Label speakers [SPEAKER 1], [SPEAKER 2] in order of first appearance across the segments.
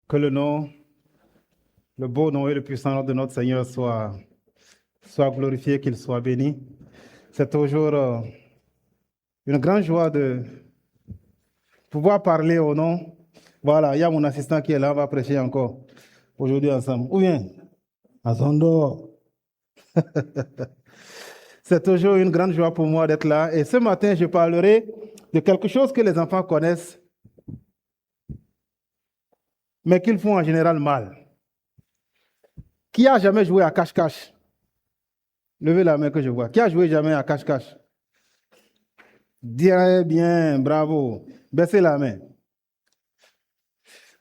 [SPEAKER 1] Que le nom, le beau nom et le puissant nom de notre Seigneur soit glorifié, qu'il soit béni. C'est toujours une grande joie de pouvoir parler au nom. Voilà, il y a mon assistant qui est là, on va prêcher encore aujourd'hui ensemble. Ou bien, à Zondo. C'est toujours une grande joie pour moi d'être là. Et ce matin, je parlerai de quelque chose que les enfants connaissent, mais qu'ils font en général mal. Qui a jamais joué à cache-cache? Levez la main que je vois. Qui a joué jamais à cache-cache? Bien, bravo. Baissez la main.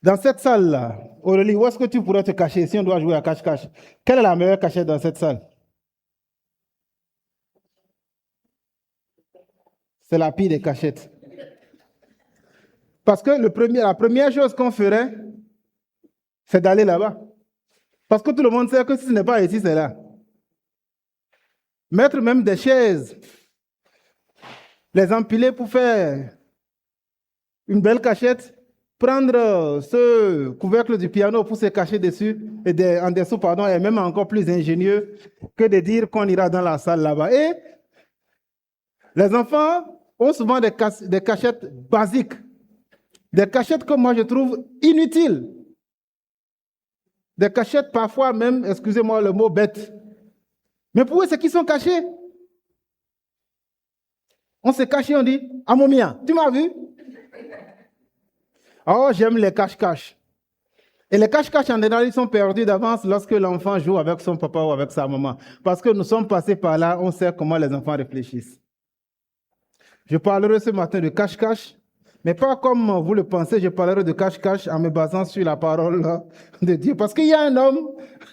[SPEAKER 1] Dans cette salle-là, Aurélie, où est-ce que tu pourrais te cacher si on doit jouer à cache-cache? Quelle est la meilleure cachette dans cette salle? C'est la pire des cachettes. Parce que la première chose qu'on ferait, c'est d'aller là-bas. Parce que tout le monde sait que si ce n'est pas ici, c'est là. Mettre même des chaises, les empiler pour faire une belle cachette, prendre ce couvercle du piano pour se cacher dessus, en dessous, pardon, est même encore plus ingénieux que de dire qu'on ira dans la salle là-bas. Et les enfants ont souvent des cachettes basiques, des cachettes que moi je trouve inutiles, des cachettes parfois même, excusez-moi le mot bête, mais pour eux c'est qu'ils sont cachés. On s'est caché, on dit, « Amomia, tu m'as vu ?» Oh, j'aime les cache-cache. Et les cache-cache, en général, ils sont perdus d'avance lorsque l'enfant joue avec son papa ou avec sa maman. Parce que nous sommes passés par là, on sait comment les enfants réfléchissent. Je parlerai ce matin de cache-cache, mais pas comme vous le pensez, je parlerai de cache-cache en me basant sur la parole de Dieu. Parce qu'il y a un homme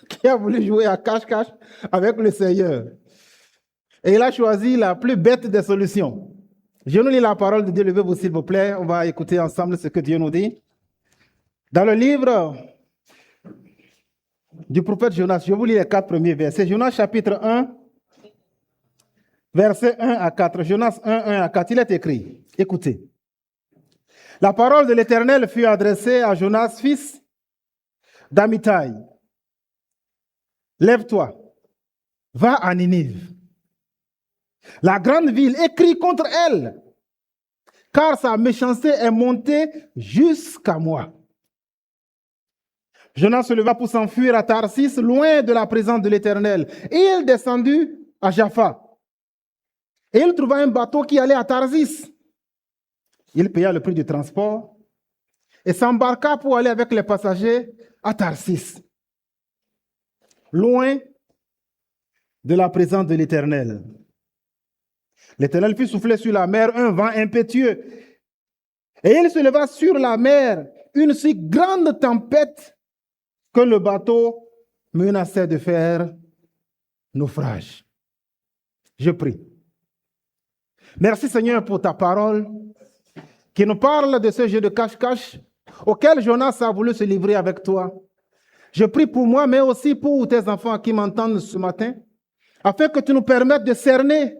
[SPEAKER 1] qui a voulu jouer à cache-cache avec le Seigneur. Et il a choisi la plus bête des solutions. Je nous lis la parole de Dieu, levez-vous s'il vous plaît, on va écouter ensemble ce que Dieu nous dit. Dans le livre du prophète Jonas, je vous lis les 4 premiers versets. Jonas chapitre 1, versets 1 à 4. Jonas 1, 1 à 4, il est écrit. Écoutez. La parole de l'Éternel fut adressée à Jonas, fils d'Amittai. Lève-toi, va à Ninive. La grande ville, écrit contre elle, car sa méchanceté est montée jusqu'à moi. Jonas se leva pour s'enfuir à Tarsis, loin de la présence de l'Éternel. Et il descendit à Jaffa. Et il trouva un bateau qui allait à Tarsis. Il paya le prix du transport et s'embarqua pour aller avec les passagers à Tarsis, loin de la présence de l'Éternel. L'Éternel fit souffler sur la mer un vent impétueux. Et il se leva sur la mer une si grande tempête que le bateau menaçait de faire naufrage. Je prie. Merci Seigneur pour ta parole qui nous parle de ce jeu de cache-cache auquel Jonas a voulu se livrer avec toi. Je prie pour moi, mais aussi pour tes enfants qui m'entendent ce matin, afin que tu nous permettes de cerner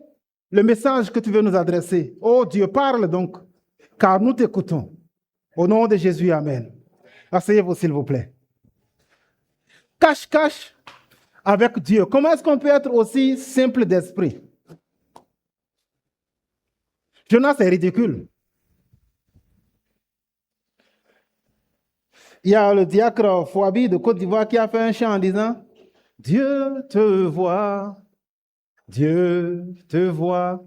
[SPEAKER 1] le message que tu veux nous adresser. Oh Dieu, parle donc, car nous t'écoutons. Au nom de Jésus, amen. Asseyez-vous s'il vous plaît. Cache-cache avec Dieu. Comment est-ce qu'on peut être aussi simple d'esprit? Jonas est ridicule. Il y a le diacre Fouabi de Côte d'Ivoire qui a fait un chant en disant « Dieu te voit, Dieu te voit.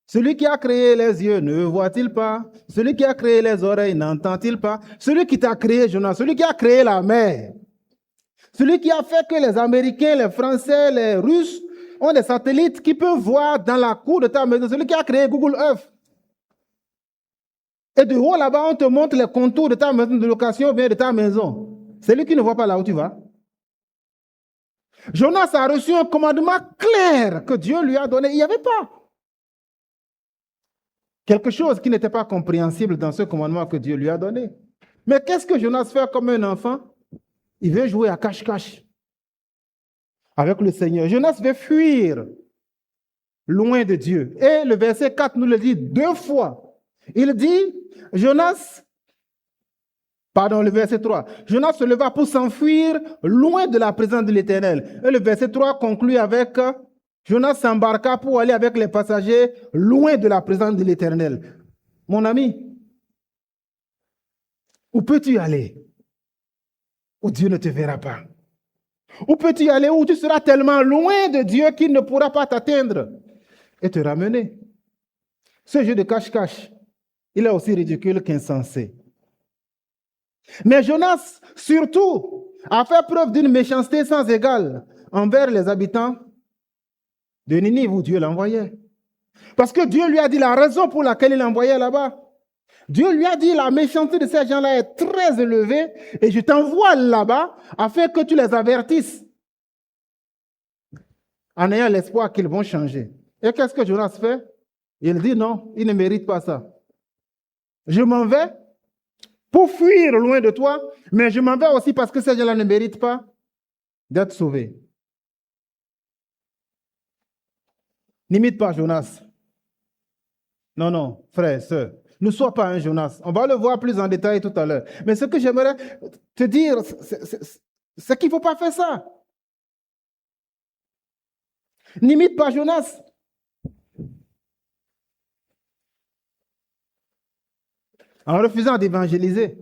[SPEAKER 1] Celui qui a créé les yeux ne voit-il pas? Celui qui a créé les oreilles n'entend-il pas? Celui qui t'a créé, Jonas, celui qui a créé la mer, celui qui a fait que les Américains, les Français, les Russes ont des satellites qui peuvent voir dans la cour de ta maison, celui qui a créé Google Earth. Et de haut là-bas, on te montre les contours de ta maison de location ou bien de ta maison. C'est lui qui ne voit pas là où tu vas. Jonas a reçu un commandement clair que Dieu lui a donné. Il n'y avait pas quelque chose qui n'était pas compréhensible dans ce commandement que Dieu lui a donné. Mais qu'est-ce que Jonas fait comme un enfant? Il veut jouer à cache-cache avec le Seigneur. Jonas veut fuir loin de Dieu. Et le verset 4 nous le dit 2 fois. Il dit, Jonas, Pardon, le verset 3. Jonas se leva pour s'enfuir loin de la présence de l'Éternel. Et le verset 3 conclut avec Jonas s'embarqua pour aller avec les passagers loin de la présence de l'Éternel. Mon ami, où peux-tu aller où Dieu ne te verra pas? Où peux-tu aller où tu seras tellement loin de Dieu qu'il ne pourra pas t'atteindre et te ramener? Ce jeu de cache-cache, il est aussi ridicule qu'insensé. Mais Jonas, surtout, a fait preuve d'une méchanceté sans égale envers les habitants de Ninive où Dieu l'envoyait. Parce que Dieu lui a dit la raison pour laquelle il l'envoyait là-bas. Dieu lui a dit la méchanceté de ces gens-là est très élevée et je t'envoie là-bas afin que tu les avertisses en ayant l'espoir qu'ils vont changer. Et qu'est-ce que Jonas fait? Il dit non, il ne mérite pas ça. Je m'en vais pour fuir loin de toi, mais je m'en vais aussi parce que ces gens-là ne méritent pas d'être sauvés. N'imite pas Jonas. Non, non, frère, sœur, ne sois pas un Jonas. On va le voir plus en détail tout à l'heure. Mais ce que j'aimerais te dire, c'est qu'il ne faut pas faire ça. N'imite pas Jonas. En refusant d'évangéliser.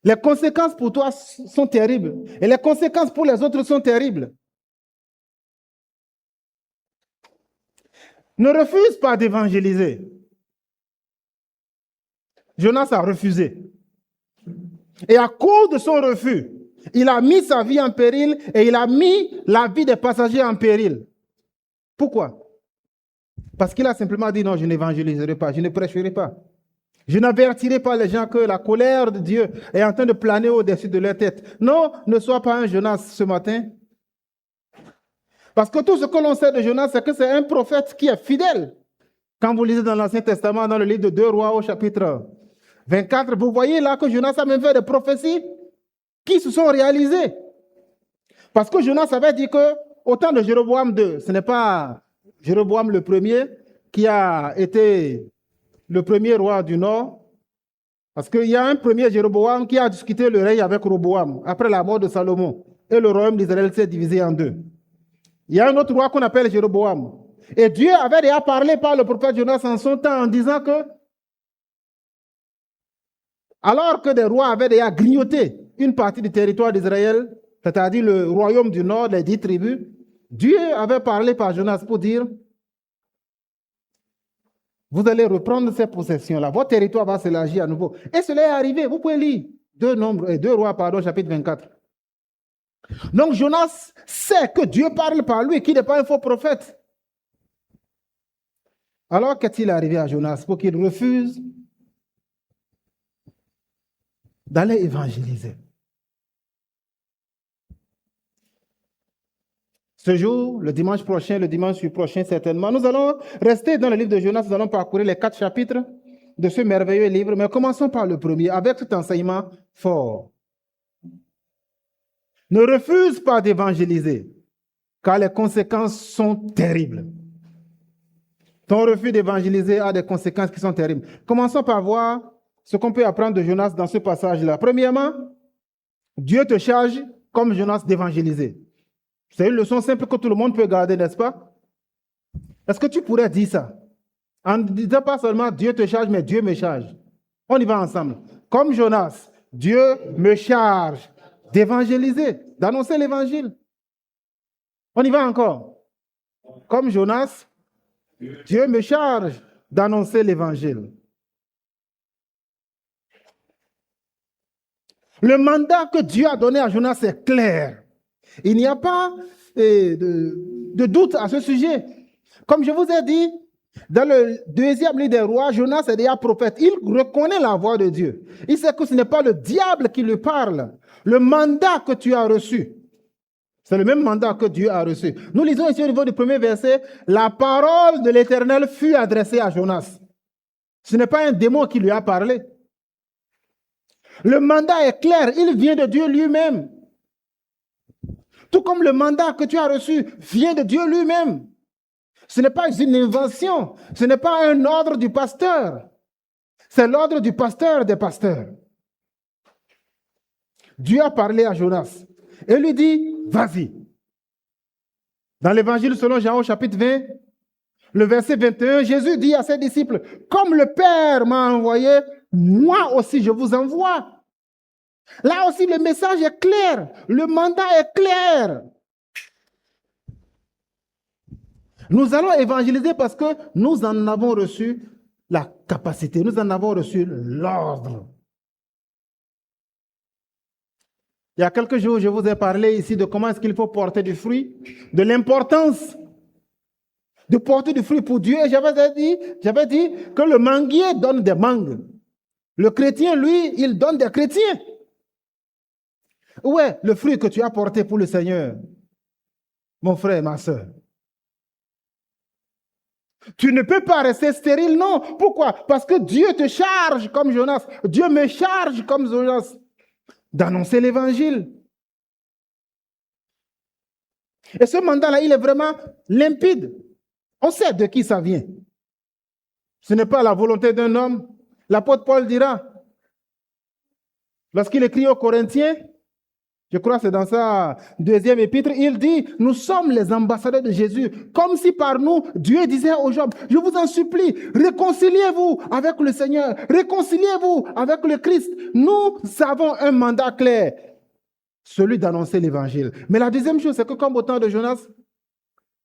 [SPEAKER 1] Les conséquences pour toi sont terribles. Et les conséquences pour les autres sont terribles. Ne refuse pas d'évangéliser. Jonas a refusé. Et à cause de son refus, il a mis sa vie en péril et il a mis la vie des passagers en péril. Pourquoi? Parce qu'il a simplement dit non, je n'évangéliserai pas, je ne prêcherai pas. Je n'avertirai pas les gens que la colère de Dieu est en train de planer au-dessus de leur tête. Non, ne sois pas un Jonas ce matin. Parce que tout ce que l'on sait de Jonas, c'est que c'est un prophète qui est fidèle. Quand vous lisez dans l'Ancien Testament, dans le livre de 2 Rois au chapitre 24, vous voyez là que Jonas a même fait des prophéties qui se sont réalisées. Parce que Jonas avait dit que, au temps de Jéroboam II, ce n'est pas Jéroboam le premier qui a été le premier roi du Nord, parce qu'il y a un premier Jéroboam qui a discuté le règne avec Roboam après la mort de Salomon, et le royaume d'Israël s'est divisé en deux. Il y a un autre roi qu'on appelle Jéroboam. Et Dieu avait déjà parlé par le prophète Jonas en son temps en disant que, alors que des rois avaient déjà grignoté une partie du territoire d'Israël, c'est-à-dire le royaume du Nord, les 10 tribus, Dieu avait parlé par Jonas pour dire, vous allez reprendre ces possessions-là, votre territoire va s'élargir à nouveau. Et cela est arrivé, vous pouvez lire 2 Rois, chapitre 24. Donc Jonas sait que Dieu parle par lui, qu'il n'est pas un faux prophète. Alors qu'est-il arrivé à Jonas pour qu'il refuse d'aller évangéliser? Ce jour, le dimanche prochain, le dimanche prochain certainement, nous allons rester dans le livre de Jonas, nous allons parcourir les 4 chapitres de ce merveilleux livre, mais commençons par le premier, avec cet enseignement fort. Ne refuse pas d'évangéliser, car les conséquences sont terribles. Ton refus d'évangéliser a des conséquences qui sont terribles. Commençons par voir ce qu'on peut apprendre de Jonas dans ce passage-là. Premièrement, Dieu te charge, comme Jonas, d'évangéliser. C'est une leçon simple que tout le monde peut garder, n'est-ce pas? Est-ce que tu pourrais dire ça? En ne disant pas seulement Dieu te charge, mais Dieu me charge. On y va ensemble. Comme Jonas, Dieu me charge d'évangéliser, d'annoncer l'évangile. On y va encore. Comme Jonas, Dieu me charge d'annoncer l'évangile. Le mandat que Dieu a donné à Jonas est clair. Il n'y a pas de doute à ce sujet. Comme je vous ai dit, dans le 2e livre des rois, Jonas est déjà prophète. Il reconnaît la voix de Dieu. Il sait que ce n'est pas le diable qui lui parle. Le mandat que tu as reçu, c'est le même mandat que Dieu a reçu. Nous lisons ici au niveau du premier verset, la parole de l'Éternel fut adressée à Jonas. Ce n'est pas un démon qui lui a parlé. Le mandat est clair, il vient de Dieu lui-même. Tout comme le mandat que tu as reçu vient de Dieu lui-même. Ce n'est pas une invention, ce n'est pas un ordre du pasteur. C'est l'ordre du pasteur des pasteurs. Dieu a parlé à Jonas et lui dit, vas-y. Dans l'évangile selon Jean au chapitre 20, le verset 21, Jésus dit à ses disciples, comme le Père m'a envoyé, moi aussi je vous envoie. Là aussi le message est clair, le mandat est clair. Nous allons évangéliser parce que nous en avons reçu la capacité, nous en avons reçu l'ordre. Il y a quelques jours, je vous ai parlé ici de comment est-ce qu'il faut porter du fruit, de l'importance de porter du fruit pour Dieu. Et j'avais dit que le manguier donne des mangues. Le chrétien, lui, il donne des chrétiens. Où est le fruit que tu as porté pour le Seigneur, mon frère, ma soeur? Tu ne peux pas rester stérile, non. Pourquoi? Parce que Dieu te charge comme Jonas. Dieu me charge comme Jonas d'annoncer l'évangile. Et ce mandat-là, il est vraiment limpide. On sait de qui ça vient. Ce n'est pas la volonté d'un homme. L'apôtre Paul dira, lorsqu'il écrit aux Corinthiens, je crois que c'est dans sa deuxième épître, il dit, nous sommes les ambassadeurs de Jésus, comme si par nous, Dieu disait aux hommes, je vous en supplie, réconciliez-vous avec le Seigneur, réconciliez-vous avec le Christ. Nous avons un mandat clair, celui d'annoncer l'évangile. Mais la deuxième chose, c'est que comme au temps de Jonas,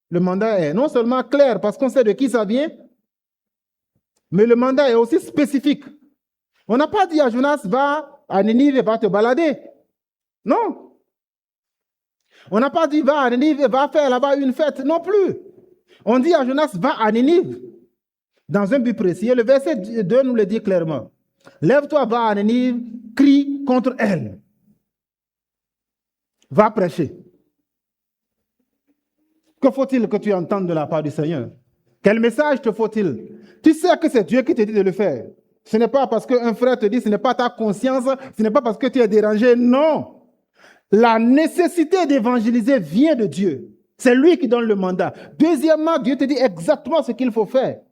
[SPEAKER 1] le mandat est non seulement clair parce qu'on sait de qui ça vient, mais le mandat est aussi spécifique. On n'a pas dit à Jonas, va à Ninive et va te balader. Non. On n'a pas dit, va à Ninive et va faire là-bas une fête. Non plus. On dit à Jonas, va à Ninive dans un but précis. Et le verset 2 nous le dit clairement. Lève-toi, va à Ninive, crie contre elle. Va prêcher. Que faut-il que tu entendes de la part du Seigneur? Quel message te faut-il? Tu sais que c'est Dieu qui te dit de le faire. Ce n'est pas parce qu'un frère te dit, ce n'est pas ta conscience, ce n'est pas parce que tu es dérangé, non. La nécessité d'évangéliser vient de Dieu. C'est lui qui donne le mandat. Deuxièmement, Dieu te dit exactement ce qu'il faut faire.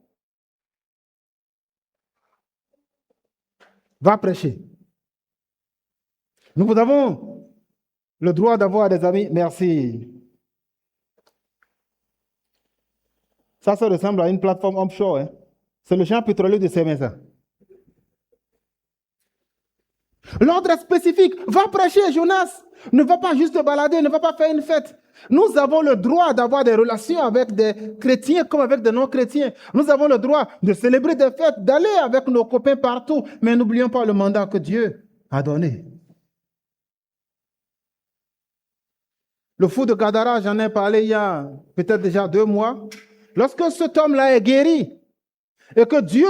[SPEAKER 1] Va prêcher. Nous avons le droit d'avoir des amis. Merci. Ça ressemble à une plateforme offshore. Hein? C'est le champ pétrolier de Séméza. L'ordre est spécifique. Va prêcher, Jonas. Ne va pas juste te balader, ne va pas faire une fête. Nous avons le droit d'avoir des relations avec des chrétiens comme avec des non-chrétiens. Nous avons le droit de célébrer des fêtes, d'aller avec nos copains partout. Mais n'oublions pas le mandat que Dieu a donné. Le fou de Gadara, j'en ai parlé il y a peut-être déjà 2 mois. Lorsque cet homme-là est guéri et que Dieu,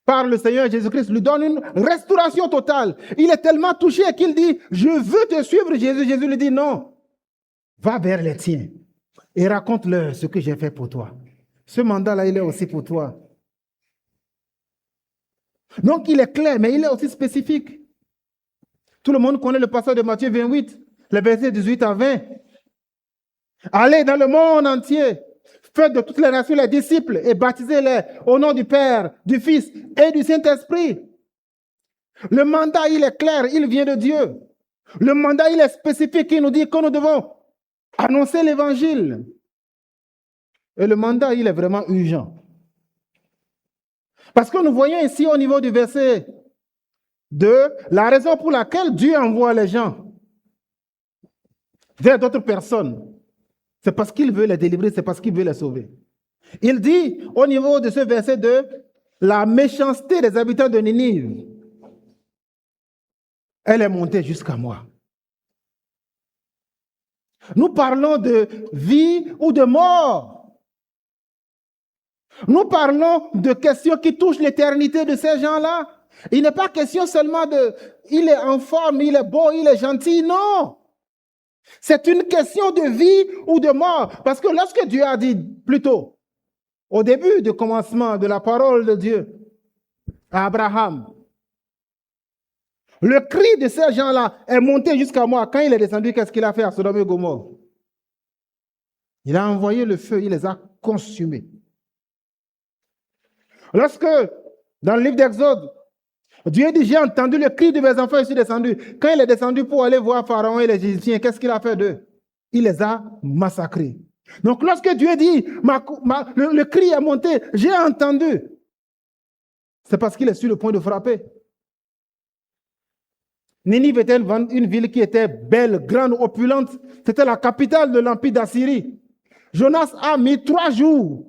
[SPEAKER 1] par le Seigneur Jésus-Christ, lui donne une restauration totale, il est tellement touché qu'il dit, je veux te suivre, Jésus. Jésus lui dit, non, va vers les tiens et raconte-leur ce que j'ai fait pour toi. Ce mandat-là, il est aussi pour toi. Donc, il est clair, mais il est aussi spécifique. Tout le monde connaît le passage de Matthieu 28, les versets 18 à 20. Allez dans le monde entier. Faites de toutes les nations les disciples et baptisez-les au nom du Père, du Fils et du Saint-Esprit. Le mandat, il est clair, il vient de Dieu. Le mandat, il est spécifique, il nous dit que nous devons annoncer l'évangile. Et le mandat, il est vraiment urgent. Parce que nous voyons ici au niveau du verset 2, la raison pour laquelle Dieu envoie les gens vers d'autres personnes. C'est parce qu'il veut les délivrer, c'est parce qu'il veut les sauver. Il dit au niveau de ce verset 2, la méchanceté des habitants de Ninive, elle est montée jusqu'à moi. Nous parlons de vie ou de mort. Nous parlons de questions qui touchent l'éternité de ces gens-là. Il n'est pas question seulement de, il est en forme, il est beau, il est gentil, non. C'est une question de vie ou de mort. Parce que lorsque Dieu a dit, plutôt, au début du commencement de la parole de Dieu à Abraham, le cri de ces gens-là est monté jusqu'à moi. Quand il est descendu, qu'est-ce qu'il a fait à Sodome et Gomorrhe? Il a envoyé le feu, il les a consumés. Lorsque Dans le livre d'Exode, Dieu dit, j'ai entendu le cri de mes enfants, je suis descendu. Quand il est descendu pour aller voir Pharaon et les Égyptiens, qu'est-ce qu'il a fait d'eux? Il les a massacrés. Donc lorsque Dieu dit, le cri est monté, j'ai entendu, c'est parce qu'il est sur le point de frapper. Ninive était une ville qui était belle, grande, opulente. C'était la capitale de l'empire d'Assyrie. Jonas a mis 3 jours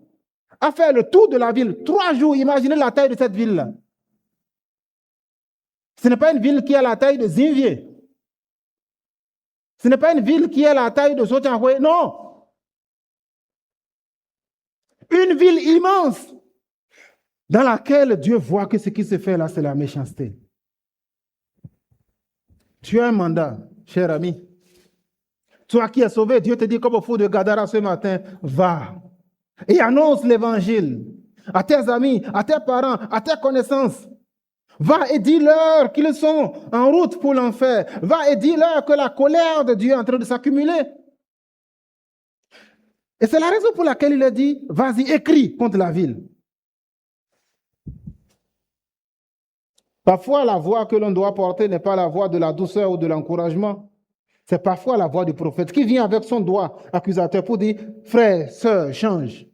[SPEAKER 1] à faire le tour de la ville. 3 jours, imaginez la taille de cette ville-là. Ce n'est pas une ville qui a la taille de Zinvier. Ce n'est pas une ville qui a la taille de Sotianhoué. Non. Une ville immense dans laquelle Dieu voit que ce qui se fait là, c'est la méchanceté. Tu as un mandat, cher ami. Toi qui es sauvé, Dieu te dit comme au fond de Gadara ce matin, va et annonce l'évangile à tes amis, à tes parents, à tes connaissances. Va et dis-leur qu'ils sont en route pour l'enfer. Va et dis-leur que la colère de Dieu est en train de s'accumuler. Et c'est la raison pour laquelle il a dit, vas-y, écris contre la ville. Parfois, la voix que l'on doit porter n'est pas la voix de la douceur ou de l'encouragement. C'est parfois la voix du prophète qui vient avec son doigt accusateur pour dire, frère, sœur, change.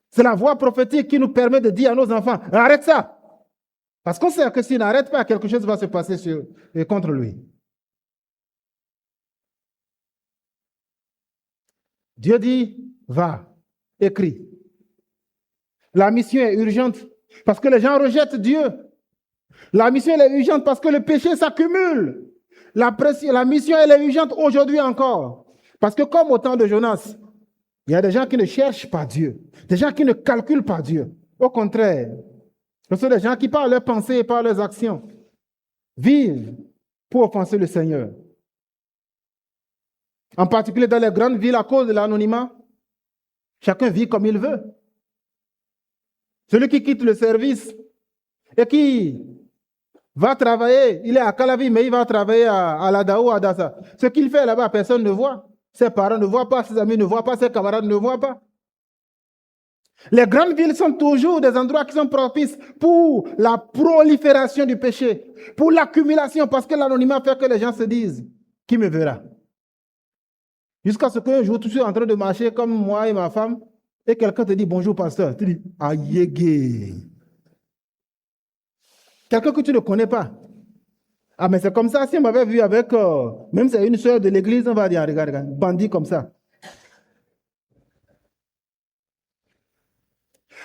[SPEAKER 1] C'est la voix prophétique qui nous permet de dire à nos enfants, arrête ça. Parce qu'on sait que s'il n'arrête pas, quelque chose va se passer contre lui. Dieu dit, va, écris. La mission est urgente parce que les gens rejettent Dieu. La mission elle est urgente parce que le péché s'accumule. La mission elle est urgente aujourd'hui encore. Parce que comme au temps de Jonas, il y a des gens qui ne cherchent pas Dieu. Des gens qui ne calculent pas Dieu. Au contraire, ce sont des gens qui par leurs pensées et par leurs actions vivent pour offenser le Seigneur. En particulier dans les grandes villes à cause de l'anonymat, chacun vit comme il veut. Celui qui quitte le service et qui va travailler, il est à Calavi, mais il va travailler à Ladao, à Dassa. Ce qu'il fait là-bas, personne ne voit. Ses parents ne voient pas, ses amis ne voient pas, ses camarades ne voient pas. Les grandes villes sont toujours des endroits qui sont propices pour la prolifération du péché, pour l'accumulation, parce que l'anonymat fait que les gens se disent, qui me verra? Jusqu'à ce qu'un jour, tu sois en train de marcher comme moi et ma femme, et quelqu'un te dit, bonjour pasteur. Tu dis, aïe, quelqu'un que tu ne connais pas. Ah, mais c'est comme ça, si on m'avait vu avec, même si c'est une soeur de l'église, on va dire, regarde, bandit comme ça.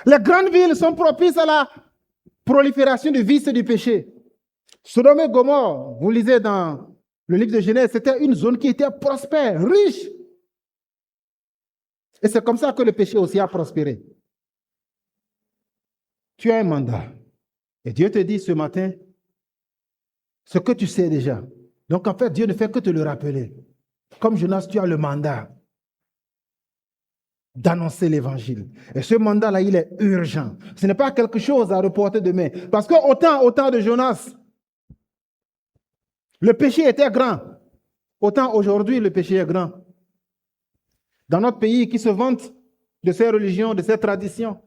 [SPEAKER 1] Les grandes villes sont propices à la prolifération du vice et du péché. Sodome et Gomorrhe, vous lisez dans le livre de Genèse, c'était une zone qui était prospère, riche. Et c'est comme ça que le péché aussi a prospéré. Tu as un mandat. Et Dieu te dit ce matin, ce que tu sais déjà. Donc en fait, Dieu ne fait que te le rappeler. Comme Jonas, tu as le mandat d'annoncer l'évangile. Et ce mandat-là, il est urgent. Ce n'est pas quelque chose à reporter demain. Parce qu'au temps de Jonas, le péché était grand. Autant aujourd'hui, le péché est grand. Dans notre pays qui se vante de ses religions, de ses traditions,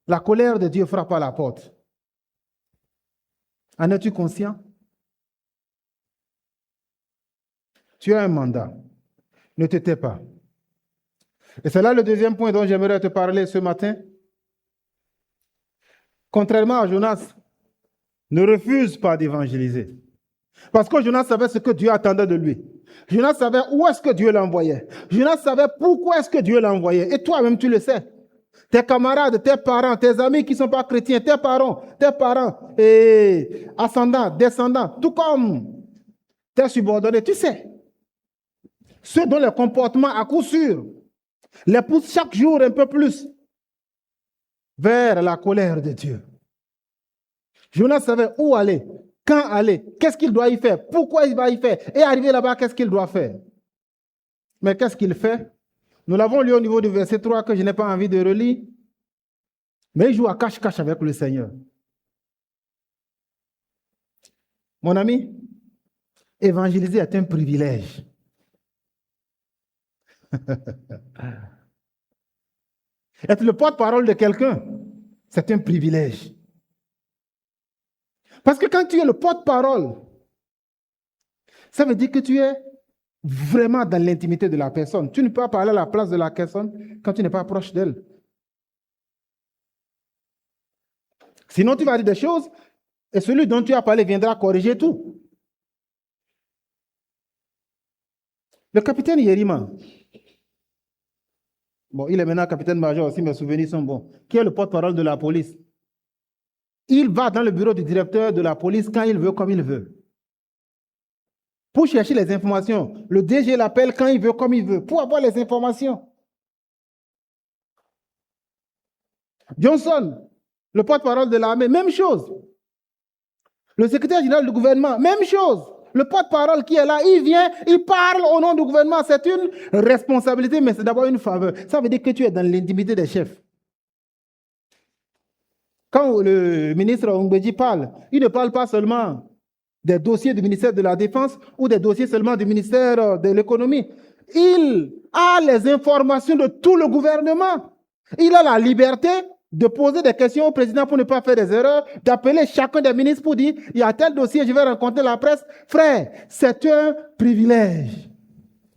[SPEAKER 1] la colère de Dieu frappe à la porte. En es-tu conscient? Tu as un mandat. Ne te tais pas. Et c'est là le deuxième point dont j'aimerais te parler ce matin. Contrairement à Jonas, ne refuse pas d'évangéliser. Parce que Jonas savait ce que Dieu attendait de lui. Jonas savait où est-ce que Dieu l'envoyait. Jonas savait pourquoi est-ce que Dieu l'envoyait. Et toi-même, tu le sais. Tes camarades, tes parents, tes amis qui ne sont pas chrétiens, tes parents, et ascendants, descendants, tout comme tes subordonnés, tu sais. Ceux dont les comportements, à coup sûr, les poussent chaque jour un peu plus vers la colère de Dieu. Jonas savait où aller, quand aller, qu'est-ce qu'il doit y faire, pourquoi il va y faire, et arriver là-bas, qu'est-ce qu'il doit faire. Mais qu'est-ce qu'il fait? Nous l'avons lu au niveau du verset 3 que je n'ai pas envie de relire, mais il joue à cache-cache avec le Seigneur. Mon ami, évangéliser est un privilège. Être le porte-parole de quelqu'un, c'est un privilège. Parce que quand tu es le porte-parole, ça veut dire que tu es vraiment dans l'intimité de la personne. Tu ne peux pas parler à la place de la personne quand tu n'es pas proche d'elle. Sinon, tu vas dire des choses et celui dont tu as parlé viendra corriger tout. Le capitaine Yerima, bon, il est maintenant capitaine-major, si mes souvenirs sont bons, qui est le porte-parole de la police. Il va dans le bureau du directeur de la police quand il veut, comme il veut. Pour chercher les informations. Le DG l'appelle quand il veut, comme il veut, pour avoir les informations. Johnson, le porte-parole de l'armée, même chose. Le secrétaire général du gouvernement, même chose. Le porte-parole qui est là, il vient, il parle au nom du gouvernement. C'est une responsabilité, mais c'est d'abord une faveur. Ça veut dire que tu es dans l'intimité des chefs. Quand le ministre Ongbeji parle, il ne parle pas seulement des dossiers du ministère de la Défense ou des dossiers seulement du ministère de l'Économie. Il a les informations de tout le gouvernement. Il a la liberté de poser des questions au président pour ne pas faire des erreurs, d'appeler chacun des ministres pour dire, il y a tel dossier, je vais rencontrer la presse. Frère, c'est un privilège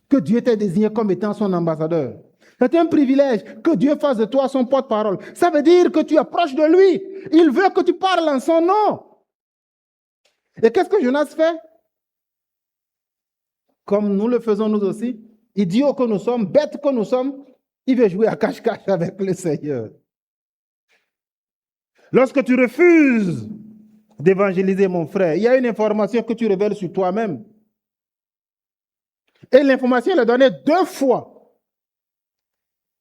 [SPEAKER 1] que Dieu t'ait désigné comme étant son ambassadeur. C'est un privilège que Dieu fasse de toi son porte-parole. Ça veut dire que tu es proche de lui. Il veut que tu parles en son nom. Et qu'est-ce que Jonas fait? Comme nous le faisons nous aussi, idiots que nous sommes, bêtes que nous sommes, il veut jouer à cache-cache avec le Seigneur. Lorsque tu refuses d'évangéliser mon frère, il y a une information que tu révèles sur toi-même. Et l'information elle est donnée 2 fois.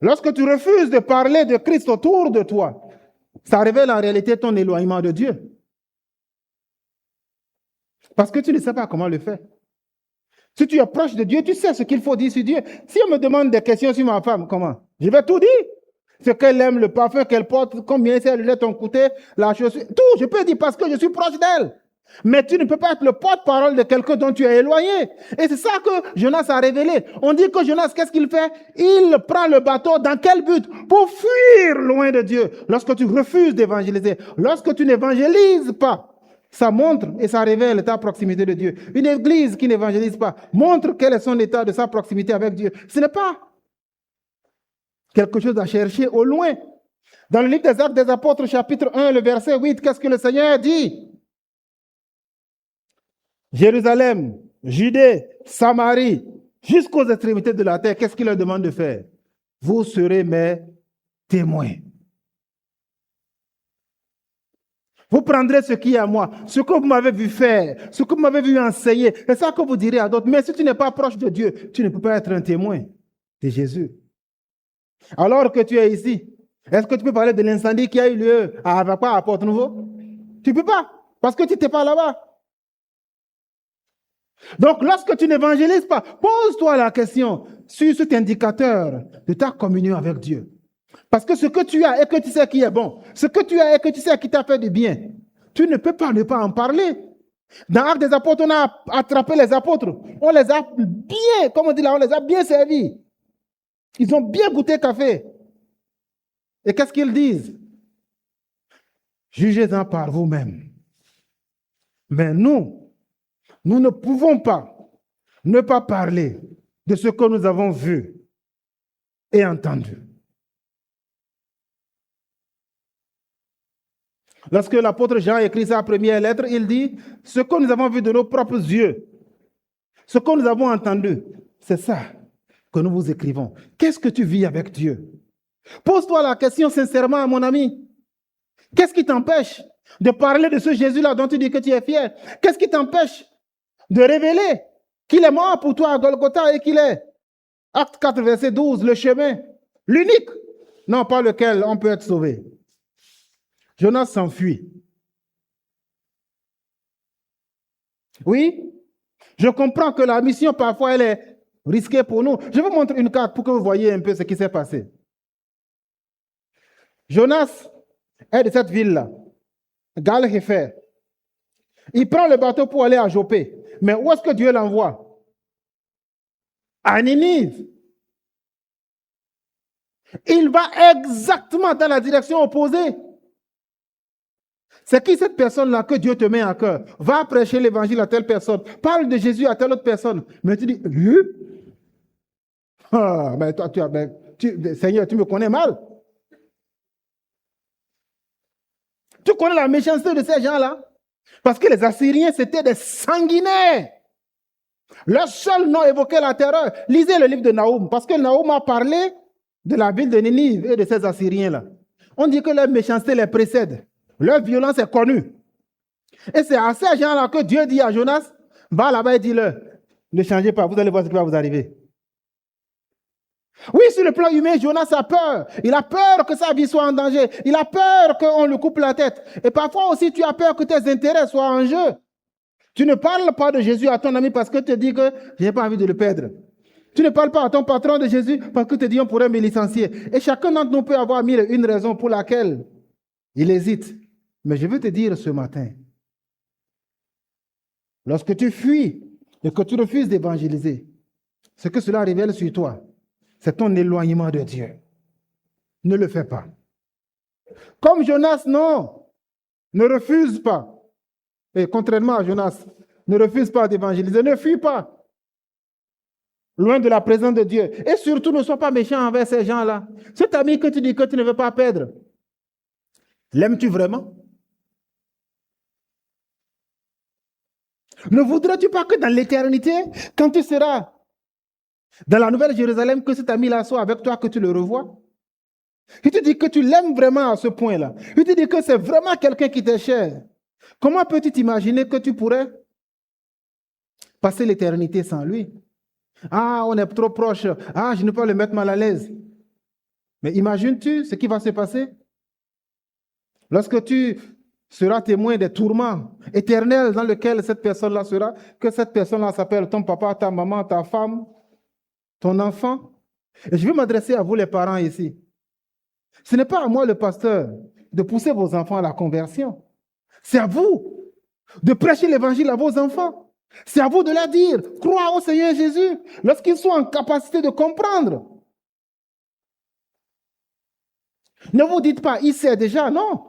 [SPEAKER 1] Lorsque tu refuses de parler de Christ autour de toi, ça révèle en réalité ton éloignement de Dieu. Parce que tu ne sais pas comment le faire. Si tu es proche de Dieu, tu sais ce qu'il faut dire sur Dieu. Si on me demande des questions sur ma femme, comment? Je vais tout dire. Ce qu'elle aime, le parfum qu'elle porte, combien elle ton coûté, la chaussure, tout. Je peux dire parce que je suis proche d'elle. Mais tu ne peux pas être le porte-parole de quelqu'un dont tu es éloigné. Et c'est ça que Jonas a révélé. On dit que Jonas, qu'est-ce qu'il fait? Il prend le bateau. Dans quel but? Pour fuir loin de Dieu. Lorsque tu refuses d'évangéliser, lorsque tu n'évangélises pas, ça montre et ça révèle ta proximité de Dieu. Une église qui n'évangélise pas montre quel est son état de sa proximité avec Dieu. Ce n'est pas quelque chose à chercher au loin. Dans le livre des Actes des Apôtres, chapitre 1, le verset 8, qu'est-ce que le Seigneur dit? Jérusalem, Judée, Samarie, jusqu'aux extrémités de la terre, qu'est-ce qu'il leur demande de faire? Vous serez mes témoins. Vous prendrez ce qui est à moi, ce que vous m'avez vu faire, ce que vous m'avez vu enseigner. C'est ça que vous direz à d'autres. Mais si tu n'es pas proche de Dieu, tu ne peux pas être un témoin de Jésus. Alors que tu es ici, est-ce que tu peux parler de l'incendie qui a eu lieu à Avapa, à Porte-Nouveau? Tu ne peux pas, parce que tu n'étais pas là-bas. Donc, lorsque tu n'évangélises pas, pose-toi la question sur cet indicateur de ta communion avec Dieu. Parce que ce que tu as et que tu sais qui est bon, ce que tu as et que tu sais qui t'a fait du bien, tu ne peux pas ne pas en parler. Dans l'Acte des Apôtres, on a attrapé les apôtres. On les a bien, comme on dit là, on les a bien servis. Ils ont bien goûté café. Et qu'est-ce qu'ils disent? Jugez-en par vous-même. Mais nous ne pouvons pas ne pas parler de ce que nous avons vu et entendu. Lorsque l'apôtre Jean écrit sa première lettre, il dit, ce que nous avons vu de nos propres yeux, ce que nous avons entendu, c'est ça que nous vous écrivons. Qu'est-ce que tu vis avec Dieu? Pose-toi la question sincèrement, mon ami. Qu'est-ce qui t'empêche de parler de ce Jésus-là dont tu dis que tu es fier? Qu'est-ce qui t'empêche de révéler qu'il est mort pour toi à Golgotha et qu'il est, Acte 4, verset 12, le chemin, l'unique, non par lequel on peut être sauvé? Jonas s'enfuit. Oui, je comprends que la mission, parfois, elle est risquée pour nous. Je vous montre une carte pour que vous voyez un peu ce qui s'est passé. Jonas est de cette ville-là, Gal-Hefer. Il prend le bateau pour aller à Jopé. Mais où est-ce que Dieu l'envoie? À Ninive. Il va exactement dans la direction opposée. C'est qui cette personne-là que Dieu te met à cœur? Va prêcher l'évangile à telle personne. Parle de Jésus à telle autre personne. Mais tu dis, mais toi, Seigneur, tu me connais mal. Tu connais la méchanceté de ces gens-là? Parce que les Assyriens, c'était des sanguinaires. Leur seul nom évoquait la terreur. Lisez le livre de Naoum, parce que Naoum a parlé de la ville de Ninive et de ces Assyriens-là. On dit que leur méchanceté les précède. Leur violence est connue. Et c'est à ces gens-là que Dieu dit à Jonas, va là-bas et dis-leur, ne changez pas, vous allez voir ce qui va vous arriver. Oui, sur le plan humain, Jonas a peur. Il a peur que sa vie soit en danger. Il a peur qu'on lui coupe la tête. Et parfois aussi, tu as peur que tes intérêts soient en jeu. Tu ne parles pas de Jésus à ton ami parce que tu te dis que je n'ai pas envie de le perdre. Tu ne parles pas à ton patron de Jésus parce que tu te dis on pourrait me licencier. Et chacun d'entre nous peut avoir mille et une raison pour laquelle il hésite. Mais je veux te dire ce matin, lorsque tu fuis et que tu refuses d'évangéliser, ce que cela révèle sur toi, c'est ton éloignement de Dieu. Ne le fais pas. Comme Jonas, non. Ne refuse pas. Et contrairement à Jonas, ne refuse pas d'évangéliser. Ne fuis pas. Loin de la présence de Dieu. Et surtout, ne sois pas méchant envers ces gens-là. Cet ami que tu dis que tu ne veux pas perdre, l'aimes-tu vraiment? Ne voudrais-tu pas que dans l'éternité, quand tu seras dans la Nouvelle Jérusalem, que cet ami-là soit avec toi, que tu le revois? Il te dit que tu l'aimes vraiment à ce point-là. Il te dit que c'est vraiment quelqu'un qui t'est cher. Comment peux-tu t'imaginer que tu pourrais passer l'éternité sans lui? Ah, on est trop proche. Ah, je ne peux pas le mettre mal à l'aise. Mais imagines-tu ce qui va se passer? Lorsque tu seras témoin des tourments éternels dans lesquels cette personne-là sera, que cette personne-là s'appelle ton papa, ta maman, ta femme, ton enfant. Et je veux m'adresser à vous les parents ici. Ce n'est pas à moi, le pasteur, de pousser vos enfants à la conversion. C'est à vous de prêcher l'évangile à vos enfants. C'est à vous de leur dire, crois au Seigneur Jésus, lorsqu'ils sont en capacité de comprendre. Ne vous dites pas, il sait déjà, non.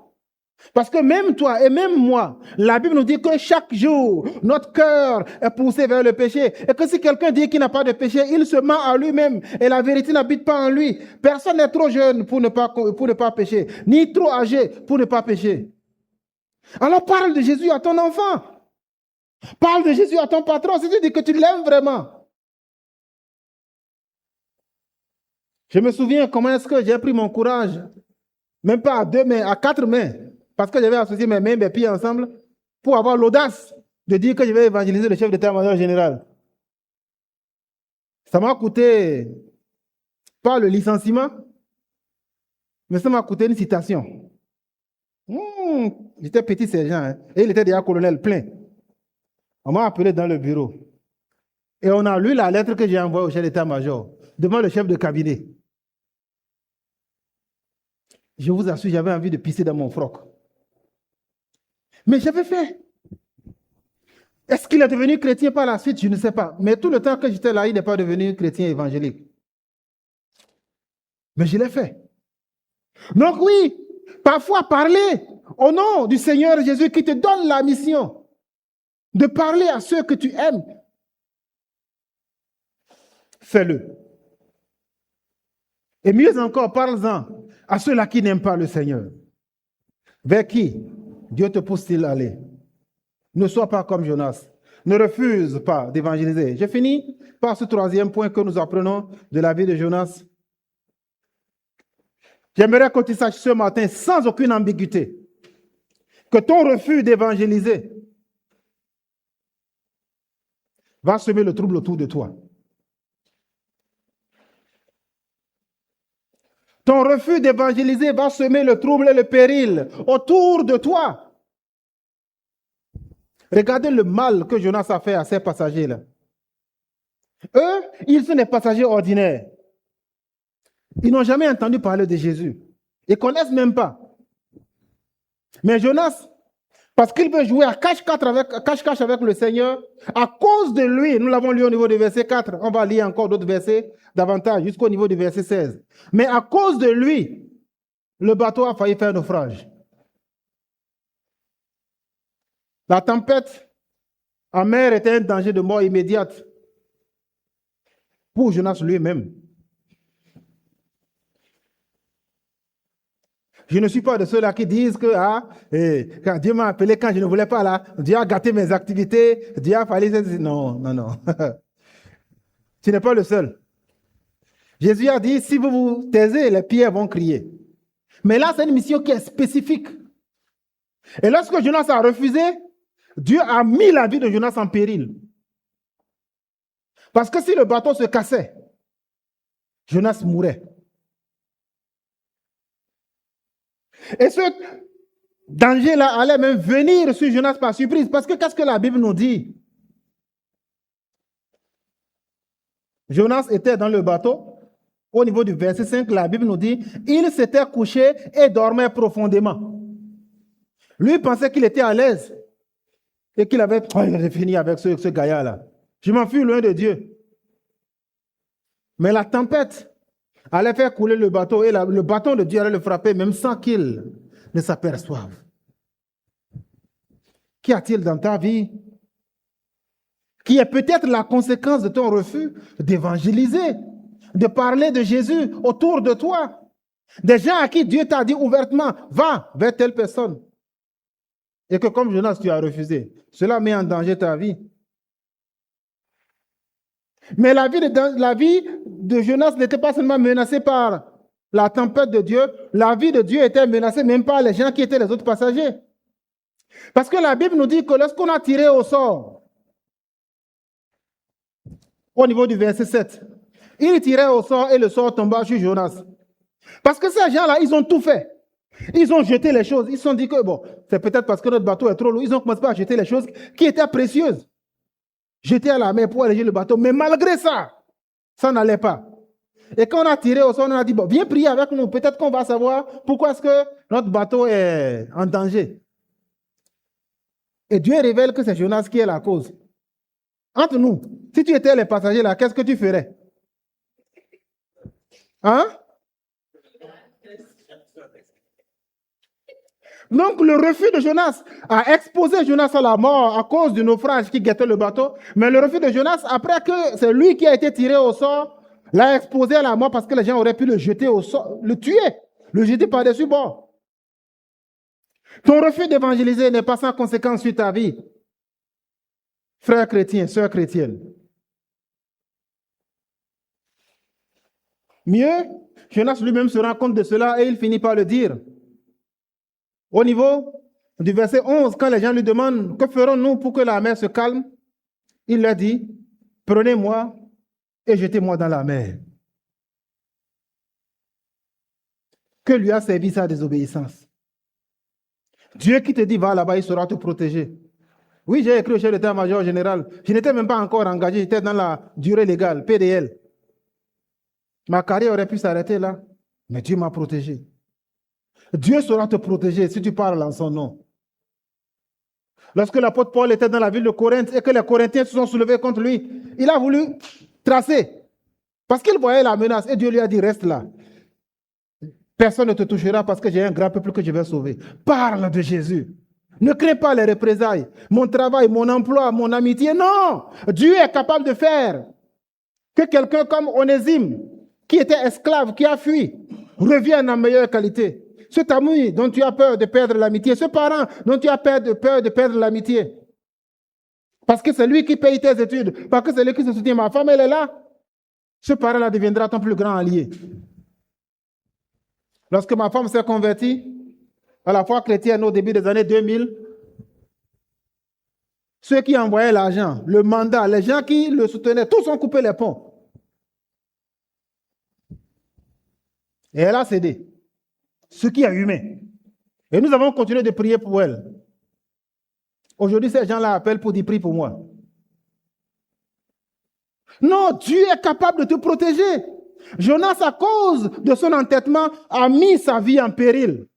[SPEAKER 1] Parce que même toi et même moi, la Bible nous dit que chaque jour, notre cœur est poussé vers le péché. Et que si quelqu'un dit qu'il n'a pas de péché, il se ment à lui-même. Et la vérité n'habite pas en lui. Personne n'est trop jeune pour ne pas pécher, ni trop âgé pour ne pas pécher. Alors parle de Jésus à ton enfant. Parle de Jésus à ton patron. C'est-à-dire que tu l'aimes vraiment. Je me souviens comment est-ce que j'ai pris mon courage. Même pas à 2 mains, à 4 mains. Parce que j'avais associé mes mains et mes pieds ensemble pour avoir l'audace de dire que je vais évangéliser le chef d'état-major général. Ça m'a coûté pas le licenciement, mais ça m'a coûté une citation. J'étais petit sergent, hein, et il était déjà colonel plein. On m'a appelé dans le bureau. Et on a lu la lettre que j'ai envoyée au chef d'état-major, devant le chef de cabinet. Je vous assure, j'avais envie de pisser dans mon froc. Mais j'avais fait. Est-ce qu'il est devenu chrétien par la suite? Je ne sais pas. Mais tout le temps que j'étais là, il n'est pas devenu chrétien évangélique. Mais je l'ai fait. Donc oui, parfois parler au nom du Seigneur Jésus qui te donne la mission de parler à ceux que tu aimes. Fais-le. Et mieux encore, parle-en à ceux-là qui n'aiment pas le Seigneur. Vers qui Dieu te pousse-t-il à aller? Ne sois pas comme Jonas. Ne refuse pas d'évangéliser. Je finis par ce 3e point que nous apprenons de la vie de Jonas. J'aimerais que tu saches ce matin, sans aucune ambiguïté, que ton refus d'évangéliser va semer le trouble autour de toi. Ton refus d'évangéliser va semer le trouble et le péril autour de toi. Regardez le mal que Jonas a fait à ces passagers-là. Eux, ils sont des passagers ordinaires. Ils n'ont jamais entendu parler de Jésus. Ils ne connaissent même pas. Mais Jonas, parce qu'il veut jouer à cache-cache avec le Seigneur, à cause de lui, nous l'avons lu au niveau du verset 4, on va lire encore d'autres versets davantage, jusqu'au niveau du verset 16. Mais à cause de lui, le bateau a failli faire naufrage. La tempête en mer était un danger de mort immédiate pour Jonas lui-même. Je ne suis pas de ceux-là qui disent que quand Dieu m'a appelé, quand je ne voulais pas là, Dieu a gâté mes activités, Dieu a fallu... Non, non, non. Tu n'es pas le seul. Jésus a dit, si vous vous taisez, les pierres vont crier. Mais là, c'est une mission qui est spécifique. Et lorsque Jonas a refusé, Dieu a mis la vie de Jonas en péril. Parce que si le bateau se cassait, Jonas mourait. Et ce danger-là allait même venir sur Jonas par surprise. Parce que qu'est-ce que la Bible nous dit? Jonas était dans le bateau. Au niveau du verset 5, la Bible nous dit, il s'était couché et dormait profondément. Lui pensait qu'il était à l'aise et qu'il avait fini avec ce gaillard-là. Je m'enfuis loin de Dieu. Mais la tempête allait faire couler le bateau et le bâton de Dieu allait le frapper même sans qu'il ne s'aperçoive. Qu'y a-t-il dans ta vie qui est peut-être la conséquence de ton refus d'évangéliser, de parler de Jésus autour de toi? Des gens à qui Dieu t'a dit ouvertement, va vers telle personne. Et que comme Jonas, tu as refusé. Cela met en danger ta vie. Mais la vie de Jonas n'était pas seulement menacée par la tempête de Dieu, la vie de Dieu était menacée même par les gens qui étaient les autres passagers. Parce que la Bible nous dit que lorsqu'on a tiré au sort, au niveau du verset 7, il tirait au sort et le sort tomba sur Jonas. Parce que ces gens-là, ils ont tout fait. Ils ont jeté les choses. Ils se sont dit que, bon, c'est peut-être parce que notre bateau est trop lourd. Ils ont commencé à jeter les choses qui étaient précieuses. Jeter à la mer pour alléger le bateau. Mais malgré ça, ça n'allait pas. Et quand on a tiré au sol, on a dit, bon, viens prier avec nous. Peut-être qu'on va savoir pourquoi est-ce que notre bateau est en danger. Et Dieu révèle que c'est Jonas qui est la cause. Entre nous, si tu étais les passagers là, qu'est-ce que tu ferais? Hein? Donc, le refus de Jonas a exposé Jonas à la mort à cause du naufrage qui guettait le bateau. Mais le refus de Jonas, après que c'est lui qui a été tiré au sort, l'a exposé à la mort parce que les gens auraient pu le jeter au sort, le tuer, le jeter par-dessus bord. Ton refus d'évangéliser n'est pas sans conséquence sur ta vie. Frère chrétien, sœur chrétienne. Mieux, Jonas lui-même se rend compte de cela et il finit par le dire. Au niveau du verset 11, quand les gens lui demandent « Que ferons-nous pour que la mer se calme ?» Il leur dit « Prenez-moi et jetez-moi dans la mer. » Que lui a servi sa désobéissance? Dieu qui te dit « Va là-bas, il saura te protéger. » Oui, j'ai écrit au chef d'état-major général. Je n'étais même pas encore engagé, j'étais dans la durée légale, PDL. Ma carrière aurait pu s'arrêter là, mais Dieu m'a protégé. Dieu saura te protéger si tu parles en son nom. Lorsque l'apôtre Paul était dans la ville de Corinthe et que les Corinthiens se sont soulevés contre lui, il a voulu tracer. Parce qu'il voyait la menace et Dieu lui a dit, reste là. Personne ne te touchera parce que j'ai un grand peuple que je vais sauver. Parle de Jésus. Ne crains pas les représailles. Mon travail, mon emploi, mon amitié. Non! Dieu est capable de faire que quelqu'un comme Onésime, qui était esclave, qui a fui, revienne en meilleure qualité. Cet ami dont tu as peur de perdre l'amitié, ce parent dont tu as peur de perdre l'amitié. Parce que c'est lui qui paye tes études, parce que c'est lui qui se soutient. Ma femme, elle est là. Ce parent-là deviendra ton plus grand allié. Lorsque ma femme s'est convertie à la foi chrétienne au début des années 2000, ceux qui envoyaient l'argent, le mandat, les gens qui le soutenaient, tous ont coupé les ponts. Et elle a cédé. Ce qui est humain. Et nous avons continué de prier pour elle. Aujourd'hui, ces gens-là appellent pour dire prie pour moi. Non, Dieu est capable de te protéger. Jonas, à cause de son entêtement, a mis sa vie en péril.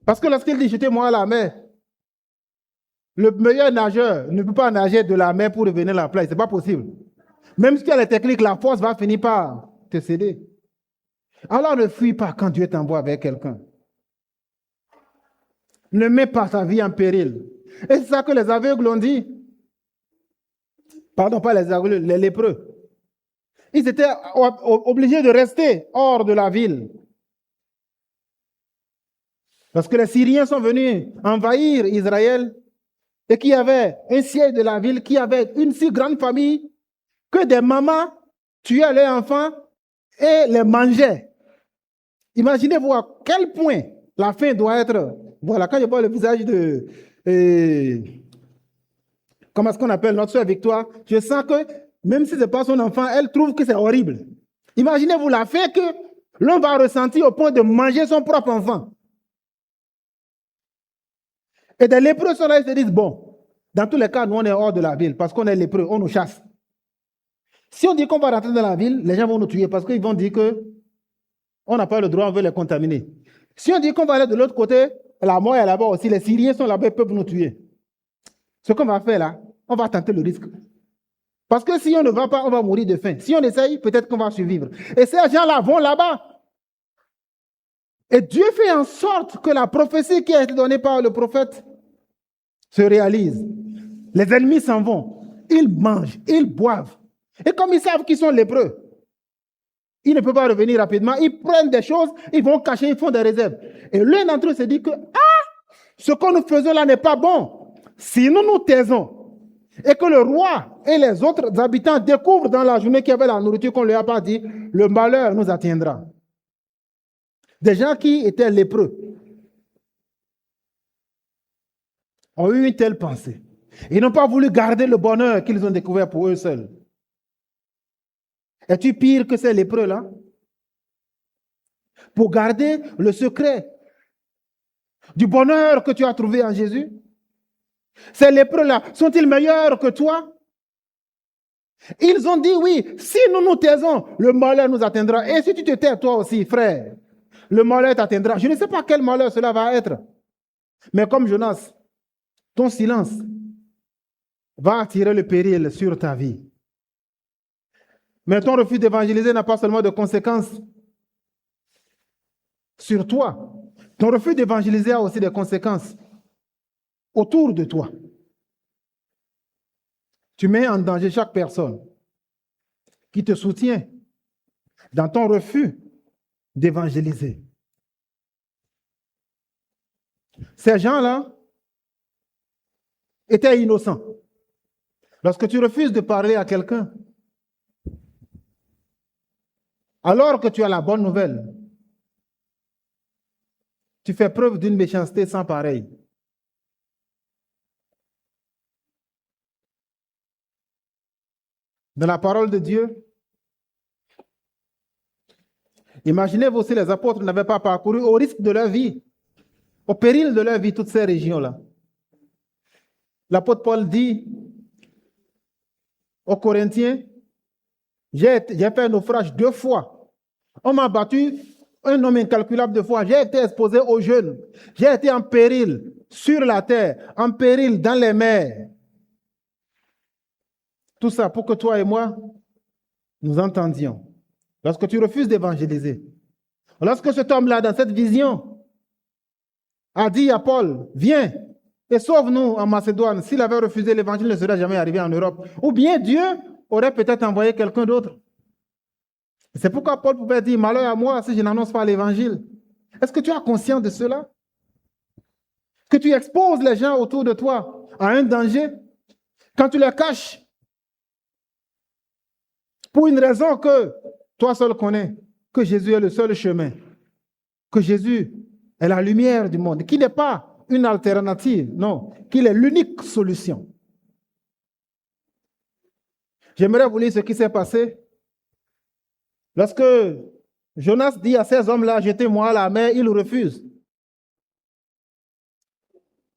[SPEAKER 1] Parce que lorsqu'il dit jetez-moi à la mer, le meilleur nageur ne peut pas nager de la mer pour revenir à la plage. Ce n'est pas possible. Même si tu as les techniques, la force va finir par te céder. Alors ne fuis pas quand Dieu t'envoie vers quelqu'un. Ne mets pas ta vie en péril. Et c'est ça que les aveugles ont dit. Pardon, pas les aveugles, les lépreux. Ils étaient obligés de rester hors de la ville. Parce que les Syriens sont venus envahir Israël et qu'il y avait un siège de la ville qui avait une si grande famille que des mamans tuaient leurs enfants et les mangeaient. Imaginez-vous à quel point la faim doit être. Voilà, quand je vois le visage de. Comment est-ce qu'on appelle notre soeur Victoire, je sens que même si ce n'est pas son enfant, elle trouve que c'est horrible. Imaginez-vous la faim que l'on va ressentir au point de manger son propre enfant. Et des lépreux sont là, ils se disent, bon, dans tous les cas, nous on est hors de la ville parce qu'on est lépreux, on nous chasse. Si on dit qu'on va rentrer dans la ville, les gens vont nous tuer parce qu'ils vont dire qu'on n'a pas le droit, on veut les contaminer. Si on dit qu'on va aller de l'autre côté, la mort est là-bas aussi, les Syriens sont là-bas, ils peuvent nous tuer. Ce qu'on va faire là, on va tenter le risque. Parce que si on ne va pas, on va mourir de faim. Si on essaye, peut-être qu'on va survivre. Et ces gens-là vont là-bas. Et Dieu fait en sorte que la prophétie qui a été donnée par le prophète se réalise. Les ennemis s'en vont. Ils mangent, ils boivent. Et comme ils savent qu'ils sont lépreux, ils ne peuvent pas revenir rapidement. Ils prennent des choses, ils vont cacher, ils font des réserves. Et l'un d'entre eux se dit que ce que nous faisons là n'est pas bon. Si nous nous taisons et que le roi et les autres habitants découvrent dans la journée qu'il y avait la nourriture qu'on ne leur a pas dit, le malheur nous atteindra. Des gens qui étaient lépreux ont eu une telle pensée. Ils n'ont pas voulu garder le bonheur qu'ils ont découvert pour eux seuls. Es-tu pire que ces lépreux-là? Pour garder le secret du bonheur que tu as trouvé en Jésus? Ces lépreux-là, sont-ils meilleurs que toi? Ils ont dit oui, si nous nous taisons, le malheur nous atteindra. Et si tu te tais toi aussi, frère, le malheur t'atteindra. Je ne sais pas quel malheur cela va être. Mais comme Jonas, ton silence va attirer le péril sur ta vie. Mais ton refus d'évangéliser n'a pas seulement de conséquences sur toi. Ton refus d'évangéliser a aussi des conséquences autour de toi. Tu mets en danger chaque personne qui te soutient dans ton refus d'évangéliser. Ces gens-là étaient innocents. Lorsque tu refuses de parler à quelqu'un, alors que tu as la bonne nouvelle, tu fais preuve d'une méchanceté sans pareil. Dans la parole de Dieu, imaginez-vous si les apôtres n'avaient pas parcouru au risque de leur vie, au péril de leur vie, toutes ces régions-là. L'apôtre Paul dit aux Corinthiens, j'ai fait un naufrage 2 fois. On m'a battu un nombre incalculable de fois. J'ai été exposé aux jeûnes. J'ai été en péril sur la terre, en péril dans les mers. Tout ça pour que toi et moi, nous entendions. Lorsque tu refuses d'évangéliser, lorsque cet homme-là, dans cette vision, a dit à Paul, viens et sauve-nous en Macédoine. S'il avait refusé, l'évangile ne serait jamais arrivé en Europe. Ou bien Dieu aurait peut-être envoyé quelqu'un d'autre. C'est pourquoi Paul pouvait dire, malheur à moi si je n'annonce pas l'évangile. Est-ce que tu as conscience de cela? Que tu exposes les gens autour de toi à un danger quand tu les caches pour une raison que toi seul connais, que Jésus est le seul chemin, que Jésus est la lumière du monde, qui n'est pas une alternative, non, qu'il est l'unique solution. J'aimerais vous lire ce qui s'est passé lorsque Jonas dit à ces hommes-là, jetez-moi à la mer, ils refusent.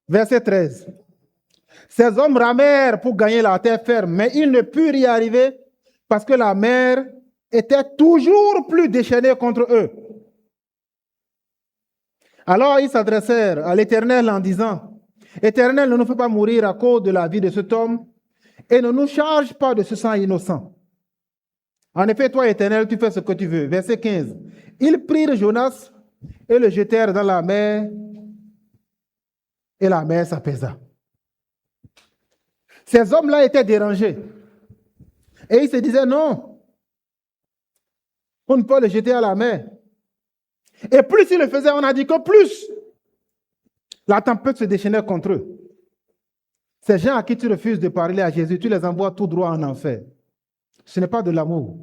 [SPEAKER 1] Verset 13. Ces hommes ramèrent pour gagner la terre ferme, mais ils ne purent y arriver parce que la mer était toujours plus déchaînée contre eux. Alors ils s'adressèrent à l'Éternel en disant, Éternel, ne nous fais pas mourir à cause de la vie de cet homme et ne nous charge pas de ce sang innocent. En effet, toi, Éternel, tu fais ce que tu veux. Verset 15. Ils prirent Jonas et le jetèrent dans la mer Et la mer s'apaisa. Ces hommes-là étaient dérangés. Et ils se disaient non, on ne peut pas le jeter à la mer. Et plus ils le faisaient, on a dit que plus la tempête se déchaînait contre eux. Ces gens à qui tu refuses de parler à Jésus, tu les envoies tout droit en enfer. Ce n'est pas de l'amour,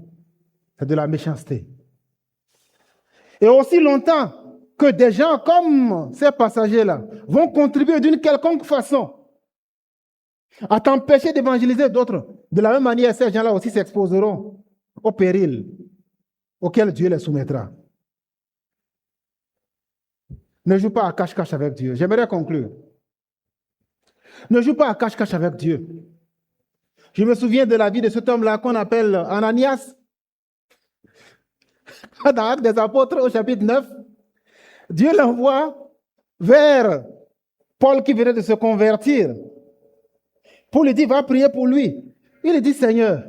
[SPEAKER 1] c'est de la méchanceté. Et aussi longtemps que des gens comme ces passagers-là vont contribuer d'une quelconque façon à t'empêcher d'évangéliser d'autres, de la même manière, ces gens-là aussi s'exposeront au péril auquel Dieu les soumettra. Ne joue pas à cache-cache avec Dieu. J'aimerais conclure. Ne joue pas à cache-cache avec Dieu. Je me souviens de la vie de cet homme-là qu'on appelle Ananias. Dans Actes des Apôtres, au chapitre 9, Dieu l'envoie vers Paul qui venait de se convertir. Paul lui dit, va prier pour lui. Il lui dit, Seigneur,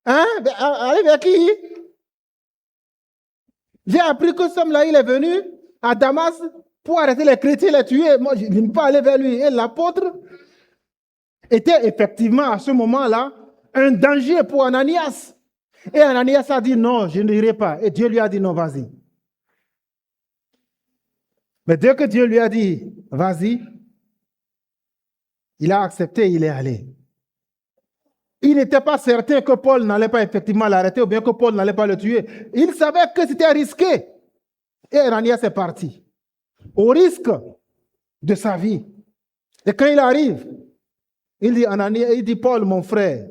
[SPEAKER 1] allez vers qui? J'ai appris que cet homme-là, il est venu à Damas pour arrêter les chrétiens, les tuer. Moi, je ne vais pas aller vers lui. Et l'apôtre était effectivement à ce moment-là un danger pour Ananias. Et Ananias a dit non, je n'irai pas. Et Dieu lui a dit non, vas-y. Mais dès que Dieu lui a dit vas-y, il a accepté, il est allé. Il n'était pas certain que Paul n'allait pas effectivement l'arrêter ou bien que Paul n'allait pas le tuer. Il savait que c'était risqué. Et Ananias est parti. Au risque de sa vie. Et quand il arrive, il dit Paul, mon frère.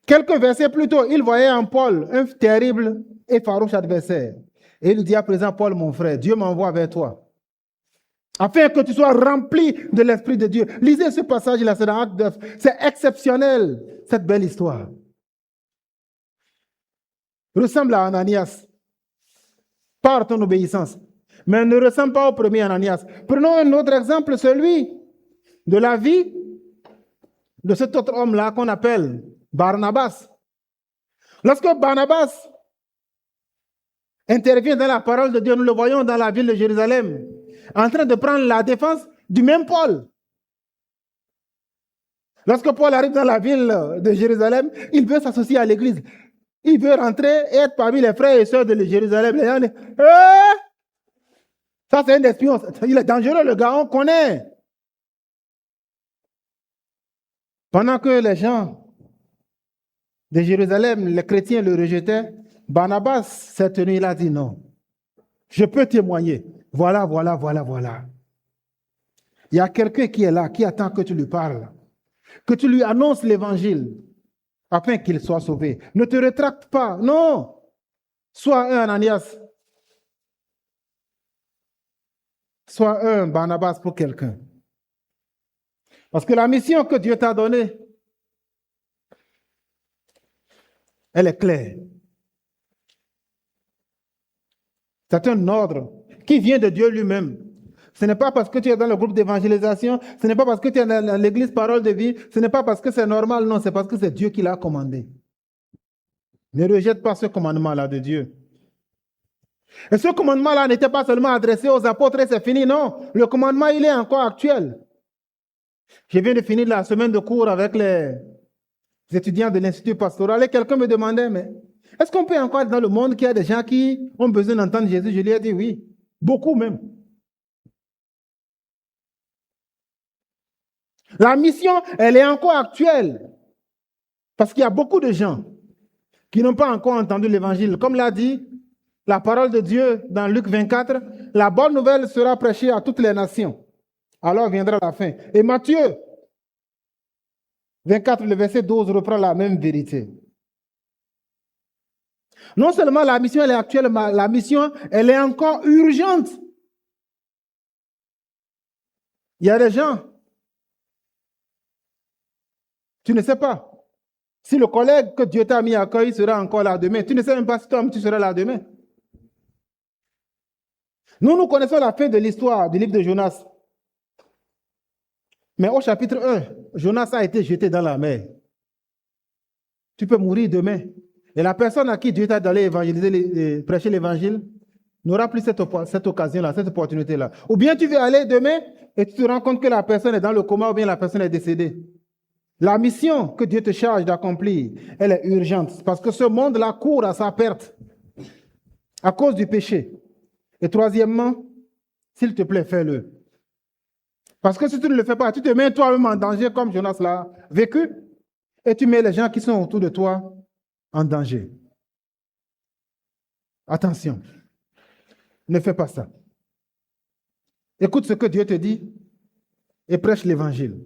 [SPEAKER 1] Quelques versets plus tôt, il voyait en Paul un terrible et farouche adversaire. Et il dit à présent, Paul, mon frère, Dieu m'envoie vers toi. Afin que tu sois rempli de l'Esprit de Dieu. Lisez ce passage-là, c'est dans Acte 9. C'est exceptionnel, cette belle histoire. Ressemble à Ananias. Par ton obéissance. Mais ne ressemble pas au premier Ananias. Prenons un autre exemple, celui de la vie de cet autre homme-là qu'on appelle Barnabas. Lorsque Barnabas intervient dans la parole de Dieu, nous le voyons dans la ville de Jérusalem, en train de prendre la défense du même Paul. Lorsque Paul arrive dans la ville de Jérusalem, il veut s'associer à l'église. Il veut rentrer et être parmi les frères et sœurs de Jérusalem. Les gens disent, ça c'est un espion, il est dangereux le gars, on connaît. Pendant que les gens de Jérusalem, les chrétiens le rejetaient, Barnabas s'est tenu, il a dit non. Je peux témoigner. Voilà. Il y a quelqu'un qui est là, qui attend que tu lui parles, que tu lui annonces l'évangile, afin qu'il soit sauvé. Ne te rétracte pas, non. Sois un Ananias. Sois un Barnabas pour quelqu'un. Parce que la mission que Dieu t'a donnée, elle est claire. C'est un ordre qui vient de Dieu lui-même. Ce n'est pas parce que tu es dans le groupe d'évangélisation, ce n'est pas parce que tu es dans l'église Parole de Vie, ce n'est pas parce que c'est normal, non, c'est parce que c'est Dieu qui l'a commandé. Ne rejette pas ce commandement-là de Dieu. Et ce commandement-là n'était pas seulement adressé aux apôtres et c'est fini, non. Le commandement, il est encore actuel. Je viens de finir la semaine de cours avec les étudiants de l'Institut pastoral et quelqu'un me demandait, mais est-ce qu'on peut encore être dans le monde qu'il y a des gens qui ont besoin d'entendre Jésus? Je lui ai dit oui, beaucoup même. La mission, elle est encore actuelle. Parce qu'il y a beaucoup de gens qui n'ont pas encore entendu l'évangile. Comme l'a dit la parole de Dieu dans Luc 24, la bonne nouvelle sera prêchée à toutes les nations. Alors viendra la fin. Et Matthieu 24, le verset 12 reprend la même vérité. Non seulement la mission elle est actuelle, mais la mission elle est encore urgente. Il y a des gens, tu ne sais pas si le collègue que Dieu t'a mis à cœur sera encore là demain. Tu ne sais même pas si toi tu seras là demain. Nous connaissons la fin de l'histoire du livre de Jonas. Mais au chapitre 1, Jonas a été jeté dans la mer. Tu peux mourir demain. Et la personne à qui Dieu t'a donné évangéliser, prêcher l'évangile n'auras plus cette occasion-là, cette opportunité-là. Ou bien tu veux aller demain et tu te rends compte que la personne est dans le coma ou bien la personne est décédée. La mission que Dieu te charge d'accomplir, elle est urgente parce que ce monde-là court à sa perte à cause du péché. Et troisièmement, s'il te plaît, fais-le. Parce que si tu ne le fais pas, tu te mets toi-même en danger comme Jonas l'a vécu et tu mets les gens qui sont autour de toi en danger. Attention, ne fais pas ça. Écoute ce que Dieu te dit et prêche l'évangile.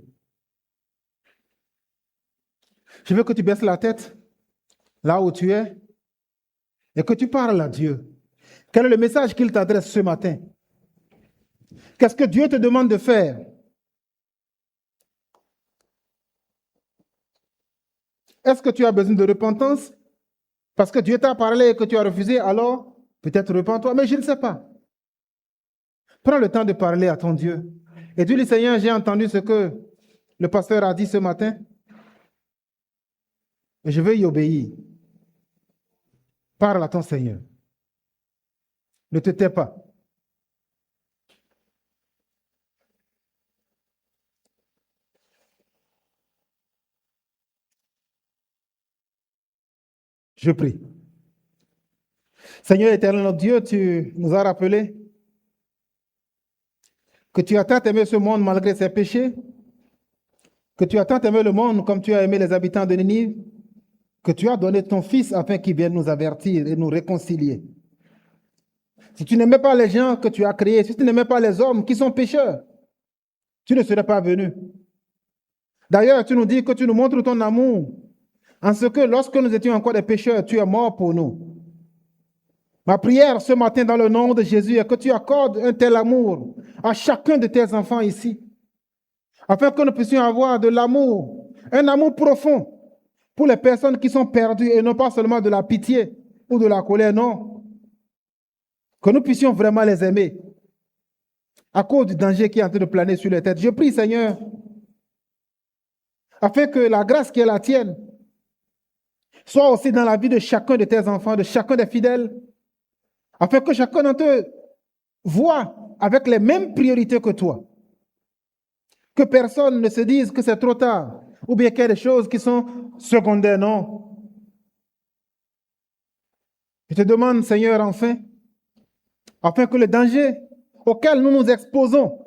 [SPEAKER 1] Je veux que tu baisses la tête là où tu es et que tu parles à Dieu. Quel est le message qu'il t'adresse ce matin? Qu'est-ce que Dieu te demande de faire? Est-ce que tu as besoin de repentance? Parce que Dieu t'a parlé et que tu as refusé, alors peut-être repens-toi, mais je ne sais pas. Prends le temps de parler à ton Dieu. Et dis-lui, Seigneur, j'ai entendu ce que le pasteur a dit ce matin et je veux y obéir. Parle à ton Seigneur. Ne te tais pas. Je prie. Seigneur éternel, notre Dieu, tu nous as rappelé que tu as tant aimé ce monde malgré ses péchés, que tu as tant aimé le monde comme tu as aimé les habitants de Ninive, que tu as donné ton Fils afin qu'il vienne nous avertir et nous réconcilier. Si tu n'aimais pas les gens que tu as créés, si tu n'aimais pas les hommes qui sont pécheurs, tu ne serais pas venu. D'ailleurs, tu nous dis que tu nous montres ton amour en ce que lorsque nous étions encore des pécheurs, tu es mort pour nous. Ma prière ce matin dans le nom de Jésus est que tu accordes un tel amour à chacun de tes enfants ici, afin que nous puissions avoir de l'amour, un amour profond pour les personnes qui sont perdues et non pas seulement de la pitié ou de la colère, non. Que nous puissions vraiment les aimer à cause du danger qui est en train de planer sur les têtes. Je prie, Seigneur, afin que la grâce qui est la tienne soit aussi dans la vie de chacun de tes enfants, de chacun des fidèles, afin que chacun d'entre eux voit avec les mêmes priorités que toi. Que personne ne se dise que c'est trop tard, ou bien qu'il y a des choses qui sont secondaires, non. Je te demande, Seigneur, enfin, afin que le danger auquel nous nous exposons,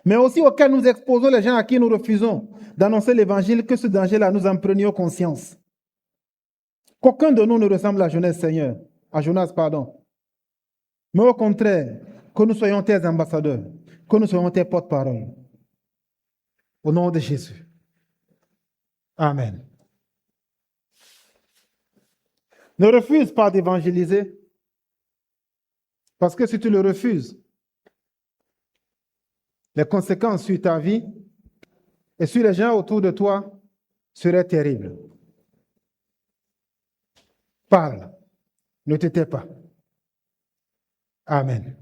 [SPEAKER 1] mais aussi auquel nous exposons les gens à qui nous refusons d'annoncer l'évangile, que ce danger-là, nous en prenions conscience. Qu'aucun de nous ne ressemble à Jonas, Seigneur, à Jonas, pardon. Mais au contraire, que nous soyons tes ambassadeurs, que nous soyons tes porte-parole. Au nom de Jésus. Amen. Ne refuse pas d'évangéliser, parce que si tu le refuses, les conséquences sur ta vie et sur les gens autour de toi seraient terribles. Parle, ne te tais pas. Amen.